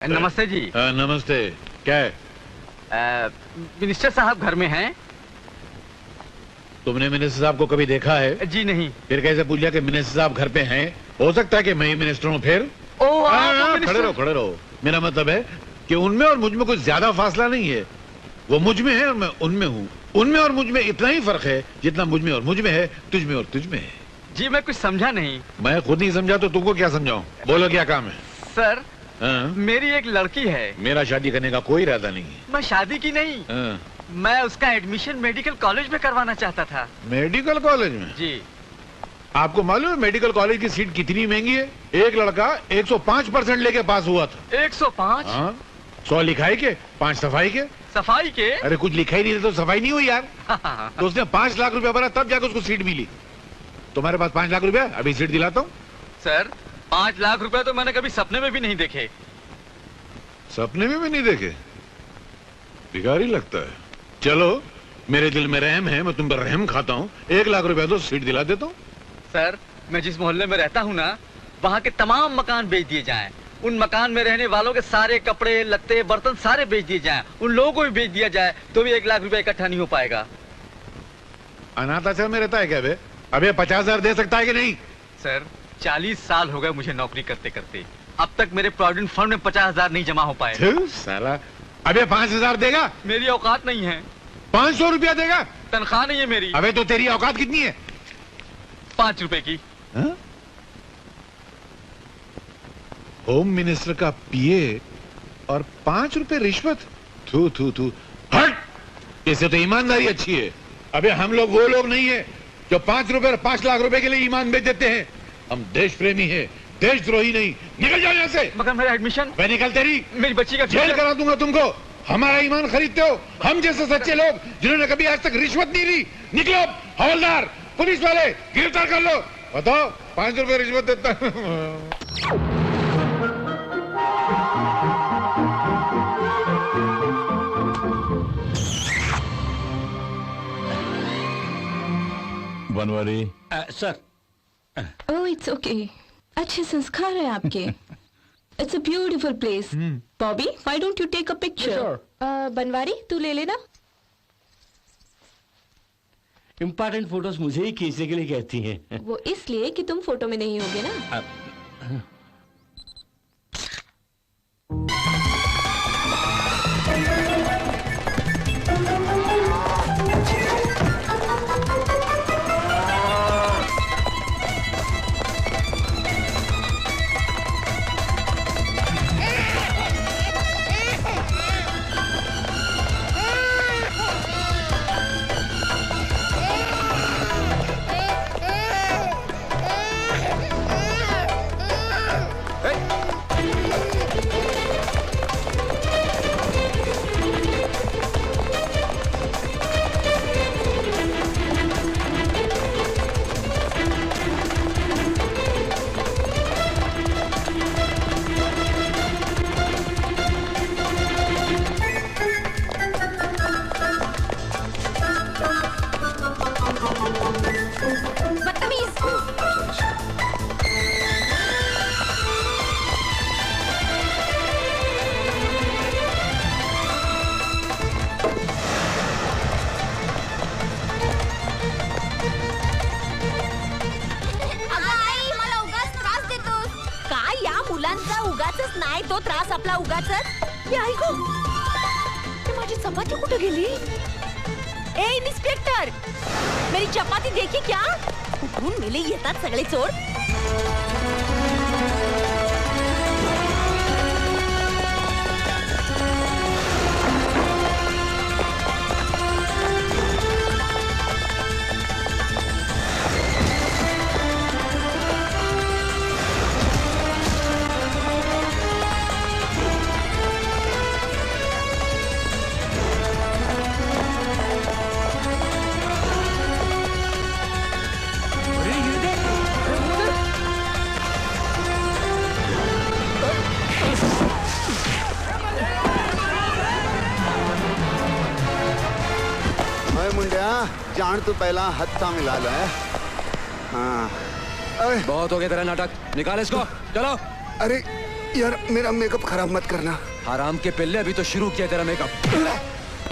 नमस्ते जी। नमस्ते। क्या है? मिनिस्टर साहब घर में हैं? तुमने मिनिस्टर साहब को कभी देखा है? जी नहीं। फिर कैसे पूछ लिया कि मिनिस्टर साहब घर पे हैं? हो सकता है कि मैं ही मिनिस्टर हूँ फिर। खड़े रहो। मेरा मतलब है कि उनमें और मुझ में कुछ ज्यादा फासला नहीं है। वो मुझ में है और मैं उनमें हूँ। उनमें और मुझ में इतना ही फर्क है जितना मुझ में और मुझ में है, तुझ में और तुझ में है। जी मैं कुछ समझा नहीं। मैं खुद नहीं समझा तो तुमको क्या समझाऊं? बोलो क्या काम है? सर हाँ? मेरी एक लड़की है। मेरा शादी करने का कोई इरादा नहीं है। मैं शादी की नहीं। हाँ? मैं उसका एडमिशन मेडिकल कॉलेज में करवाना चाहता था। मेडिकल कॉलेज में? जी। आपको मालूम है मेडिकल कॉलेज की सीट कितनी महंगी है? एक लड़का 105% लेके पास हुआ था। 105? हाँ? 100 लिखाई के, 5 सफाई के। सफाई के? अरे कुछ लिखा ही नहीं तो सफाई नहीं हुई यार। तो उसने 5 लाख रुपया भरा तब जाकर उसको सीट मिली। तुम्हारे पास 5 लाख रुपया, अभी सीट दिलाता हूँ। सर 5 लाख रुपए तो मैंने कभी सपने में भी नहीं देखे। सपने में भी नहीं देखे? भिखारी लगता है। चलो मेरे दिल में रहम है, मैं तुम पर रहम खाता हूँ। 1 लाख रुपया तो सीट दिला देता हूँ। सर मैं जिस मोहल्ले में रहता हूँ ना, वहाँ के तमाम मकान बेच दिए जाएं। उन मकान में रहने वालों के सारे कपड़े लत्ते बर्तन सारे बेच दिए जाएं। उन लोगों को भी बेच दिया जाए तो भी 1 लाख रुपया इकट्ठा नहीं हो पाएगा। अनाथ आश्रम में रहता है क्या बे? अबे 50,000 दे सकता है कि नहीं? सर 40 साल हो गए मुझे नौकरी करते करते, अब तक मेरे प्रोविडेंट फंड में 50,000 नहीं जमा हो पाए। साला, अबे 5,000 देगा? मेरी औकात नहीं है। 500 रुपया देगा? तनख्वाह नहीं है मेरी। अबे तो तेरी औकात कितनी है? 5 रुपए की। हा? होम मिनिस्टर का पीए और 5 रुपए रिश्वत? थू थू थू, हट। इससे तो ईमानदारी अच्छी है। अबे हम लोग वो लोग नहीं है जो 5 रुपए और 5 लाख रुपए के लिए ईमान बेच देते हैं। हम देश प्रेमी है, देशद्रोही नहीं। निकल जाओ यहाँ से। मगर मेरा एडमिशन? मैं निकल तेरी मेरी बच्ची का जेल करा दूंगा तुमको। हमारा ईमान खरीदते हो? हम जैसे सच्चे लोग जिन्होंने कभी आज तक रिश्वत नहीं ली। निकलो। हवलदार, पुलिस वाले, गिरफ्तार कर लो। बताओ 5 रुपए रिश्वत देता। Banwari. Sir. Oh it's okay. अच्छे संस्कार है आपके। It's a beautiful place. Bobby why don't you take a picture? Banwari तू ले लेना। इम्पोर्टेंट फोटोज मुझे ही खींचने के लिए कहती हैं। वो इसलिए कि तुम फोटो में नहीं होगे ना। उगाचच नाही तो त्रास आपला उगाचच. आई गो, माझी चपाती कुठे गेली? ए इन्स्पेक्टर, मेरी चपाती देखी क्या? कुठून मेले येतात सगळे चोर. जान तू पहला हत्था मिला लो है। हाँ बहुत हो गया तेरा नाटक, निकाल इसको, चलो। अरे यार मेरा मेकअप खराब मत करना। आराम के पिल्ले, अभी तो शुरू किया तेरा मेकअप।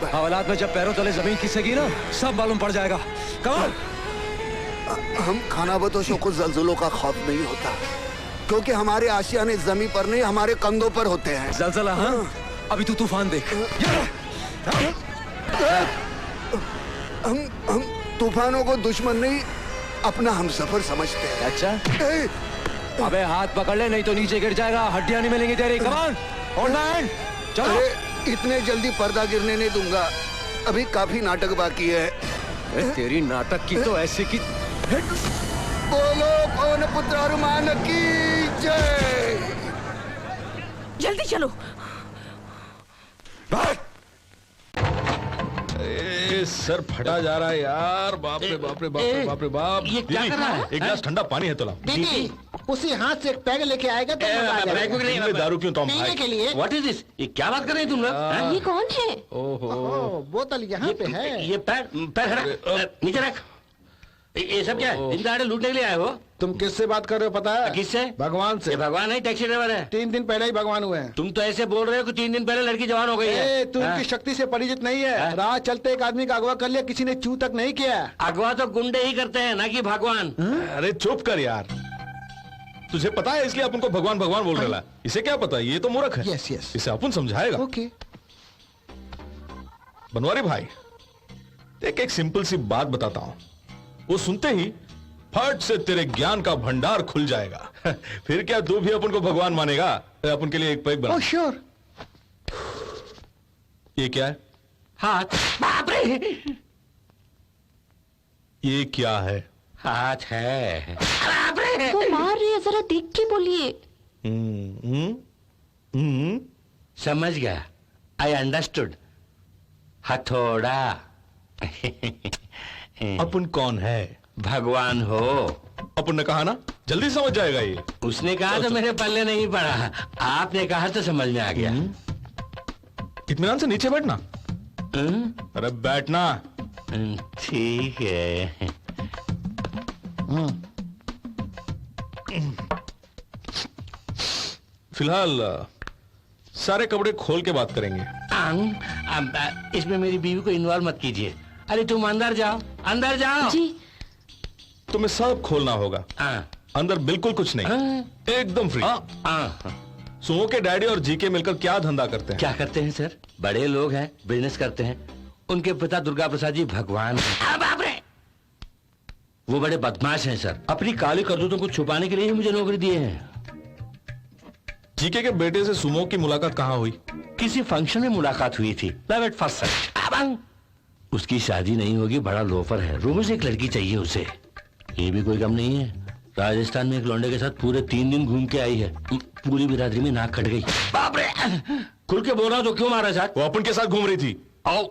हवालात में जब पैरों तले जमीन खिसकेगी ना, सब मालूम पड़ जाएगा। कमाल। हम खानाबदोशों को जल्जलों का खौफ नहीं होता, क्योंकि हमारे आशियाने जमीन पर नहीं हमारे कंधों पर होते हैं। जलजला? हाँ, अभी तू तूफान देख। हम तूफानों को दुश्मन नहीं, अपना हमसफर समझते हैं। अच्छा? अबे हाथ पकड़ ले, नहीं तो नीचे गिर जाएगा, हड्डियां नहीं मिलेंगी तेरी। कमान, होल्ड हैंड, चलो। अरे इतने जल्दी पर्दा गिरने नहीं दूंगा, अभी काफी नाटक बाकी है। तेरी नाटक की तो ऐसे की। बोलो पवन पुत्र हनुमान की जय। जल्दी चलो। सर फटा जा रहा है यार। बाप रे बाप रे बाप रे बाप रे बाप। ये क्या कर रहा है? एक गिलास ठंडा पानी है तो लाओ। दीदी उसी हाथ से एक पैग लेके आएगा तो मजा आ जाएगा। इनमें दारू क्यों तुम पीने के लिए। What is this? ये क्या बात कर रहे हैं तुम लोग? ये कौन है? ओहो, बोतल यहाँ पे है। ये पैर हटा, नीचे रख। ये सब क्या है? दिन दहाड़े लूटने के लिए आए हो? तुम किससे बात कर रहे हो पता है? किससे? भगवान से। ये भगवान है, टैक्सी ड्राइवर है। 3 दिन पहले ही भगवान हुए हैं। तुम तो ऐसे बोल रहे हो कि 3 दिन पहले लड़की जवान हो गई है। तू इनकी शक्ति से परिचित नहीं है। राह चलते एक आदमी का अगवा कर लिया, किसी ने चू तक नहीं किया। अगवा तो गुंडे ही करते हैं, ना कि भगवान। अरे चुप कर यार, तुझे पता है इसलिए अपन को भगवान भगवान बोल रहा है। इसे क्या पता, ये तो मूर्ख है। Yes yes. इसे अपन समझाएगा। ओके। बनवारी भाई, एक सिंपल सी बात बताता हूं, वो सुनते ही फट से तेरे ज्ञान का भंडार खुल जाएगा। फिर क्या तू भी अपन को भगवान मानेगा? अपन के लिए एक पैक बना। Oh sure. ये क्या है? हाथ। बाप रे! ये क्या है? हाथ है। बाप रे! वो मार रही है, जरा देख के बोलिए। समझ गया, आई अंडरस्टूड। हथौड़ा। अपन कौन है? भगवान हो। अपन ने कहा ना, जल्दी समझ जाएगा ये। उसने कहा तो मेरे पल्ले नहीं पड़ा, आपने कहा तो समझ में आ गया। इत्मीनान से नीचे बैठना। अरे बैठना। ठीक है। फिलहाल सारे कपड़े खोल के बात करेंगे। इसमें मेरी बीवी को इन्वॉल्व मत कीजिए। अरे तुम अंदर जाओ, अंदर जाओ। जी। तुम्हें सब खोलना होगा। अंदर बिल्कुल कुछ नहीं, एकदम फ्री। सुमो के डैडी और जीके मिलकर क्या धंधा करते हैं? क्या करते हैं सर? बड़े लोग हैं, बिजनेस करते हैं। उनके पिता दुर्गा प्रसाद जी भगवान हैं। बाप रे! वो बड़े बदमाश हैं सर, अपनी काली करतूतों को छुपाने के लिए ही मुझे नौकरी दिए हैं। जीके के बेटे से सुमो की मुलाकात कहाँ हुई? किसी फंक्शन में मुलाकात हुई थी, लव एट फर्स्ट साइट। उसकी शादी नहीं होगी, बड़ा लोफर है, रोम से एक लड़की चाहिए उसे। ये भी कोई कम नहीं है, राजस्थान में एक लौंडे के साथ पूरे 3 दिन घूम के आई है। पूरी बिरादरी में नाक कट गई। बाप रे! खुल के बोल रहा तो क्यों मारा साथ? वो अपन के साथ घूम रही थी। आओ।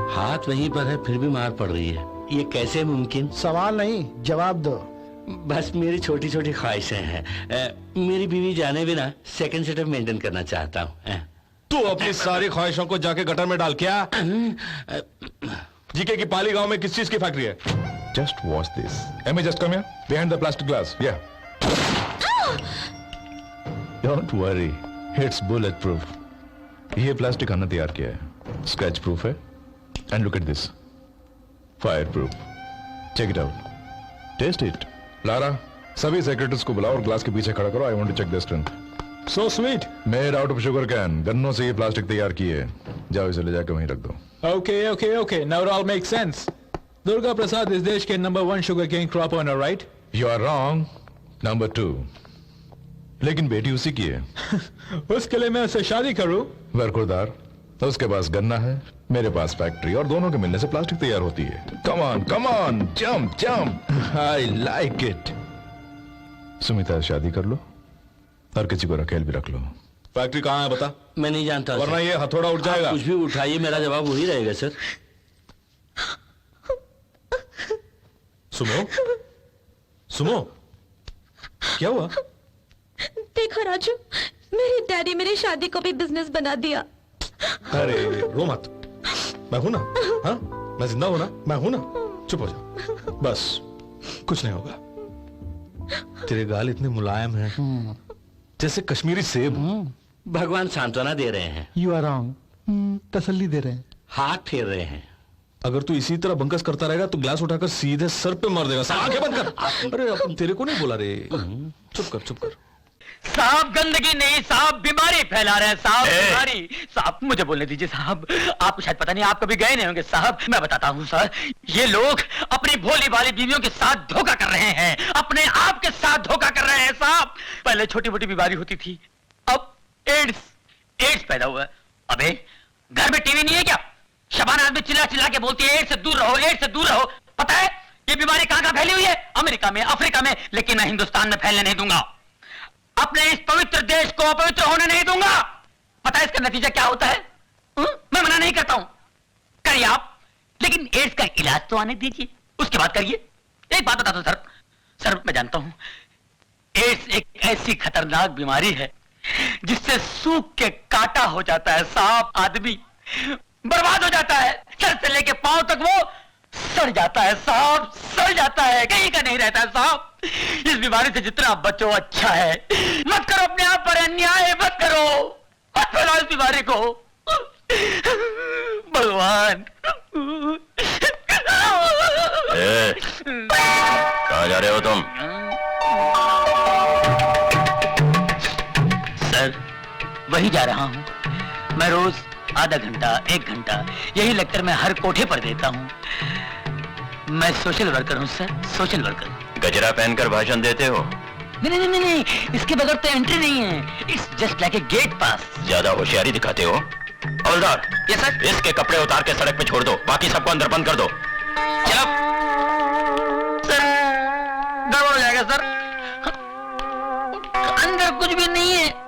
हाथ वहीं पर है, फिर भी मार पड़ रही है, ये कैसे मुमकिन? सवाल नहीं, जवाब दो। बस मेरी छोटी छोटी ख्वाहिशें हैं। मेरी बीवी जाने बिना सेकंड सेटअप मेंटेन करना चाहता हूँ। तू अपनी सारी ख्वाहिशों को जाके गटर में डाल। क्या जीके की पाली गांव में किस चीज की फैक्ट्री है? Just watch this. Amy, just come here. Behind the plastic glass. Yeah. Don't worry. It's bulletproof. ये प्लास्टिक हमने तैयार किया है, स्क्रैच प्रूफ है। And look at this, fire proof. Check it out, test it. Lara, सभी secretaries को बुलाओ और ग्लास के पीछे खड़ा करो। I want to check the strength. So sweet. Made out of sugarcane, गन्नों से ये प्लास्टिक तैयार की है। जाओ इसे ले जाकर वहीं रख दो। Okay, okay, okay. Now it all makes sense. Durga Prasad is देश के number 1 sugarcane crop owner, right? You are wrong. Number 2. लेकिन बेटी उसी की है। उसके लिए मैं उससे शादी करूं? बरखुरदार, उसके पास गन्ना है, मेरे पास फैक्ट्री, और दोनों के मिलने से प्लास्टिक तैयार होती है। Come on, jump jump. I like it. Sumita, शादी कर लो और किसी को रखेल भी रख लो। फैक्ट्री कहाँ है बता? मैं नहीं जानता, वरना ये हथौड़ा उठ जाएगा। कुछ भी उठाइए, मेरा जवाब वही रहेगा सर। सुमो, सुमो, क्या हुआ? देखो राजू, मेरे डैडी मेरी शादी को भी बिजनेस बना दिया। अरे रो मत, मैं हूं ना। हाँ, मैं जिंदा हूं ना, मैं हूं ना। चुप हो जाओ, बस कुछ नहीं होगा। तेरे गाल इतने मुलायम हैं जैसे कश्मीरी सेब। भगवान सांत्वना दे रहे हैं। यू आर रॉन्ग, तसल्ली दे रहे हैं। हाथ फेर रहे हैं। अगर तू इसी तरह बंकस करता रहेगा तो ग्लास उठाकर सीधे सर पे मार देगा। आंखें बंद कर। अरे अपन तेरे को नहीं बोला रे। चुप कर चुप कर। साहब गंदगी नहीं, साहब बीमारी फैला रहे हैं, साहब बीमारी। साहब मुझे बोलने दीजिए साहब, आपको शायद पता नहीं, आप कभी गए नहीं होंगे साहब। मैं बताता हूँ सर, ये लोग अपनी भोली भाली बीवियों के साथ धोखा कर रहे हैं, अपने आप के साथ धोखा कर रहे हैं साहब। पहले छोटी मोटी बीमारी होती थी, अब एड्स पैदा हुआ है। अबे घर में टीवी नहीं है क्या? शबाना आदमी चिल्ला चिल्ला के बोलती है एड्स से दूर रहो, एड्स से दूर रहो। पता है ये बीमारी कहां कहां फैली हुई है? अमेरिका में, अफ्रीका में, लेकिन मैं हिंदुस्तान में फैलने नहीं दूंगा। अपने इस पवित्र देश को अपवित्र होने नहीं दूंगा। पता है इसका नतीजा क्या होता है? मैं मना नहीं करता हूं, करिए आप, लेकिन एड्स का इलाज तो आने दीजिए, उसके बाद करिए। एक बात बता दो सर, मैं जानता हूं एड्स एक ऐसी खतरनाक बीमारी है जिससे सूख के काटा हो जाता है साहब, आदमी बर्बाद हो जाता है, सर से लेके पांव तक वो सड़ जाता है साहब, सड़ जाता है, कहीं का नहीं रहता है साहब। इस बीमारी से जितना बचो अच्छा है। मत करो अपने आप पर अन्याय, मत करो, मत फैलाओ इस बीमारी को। भगवान कहाँ जा रहे हो तुम? सर वही जा रहा हूं। मैं रोज आधा घंटा 1 घंटा यही लेक्चर मैं हर कोठे पर देता हूं। मैं सोशल वर्कर हूं सर, सोशल वर्कर। गजरा पहनकर भाषण देते हो? नहीं, इसके बगैर तो एंट्री नहीं है। It's just like a gate pass. ज्यादा होशियारी दिखाते हो। हवलदार, यस सर। इसके कपड़े उतार के सड़क पे छोड़ दो, बाकी सबको अंदर बंद कर दो। चलो सर, गड़बड़ हो जाएगा सर, अंदर कुछ भी नहीं है।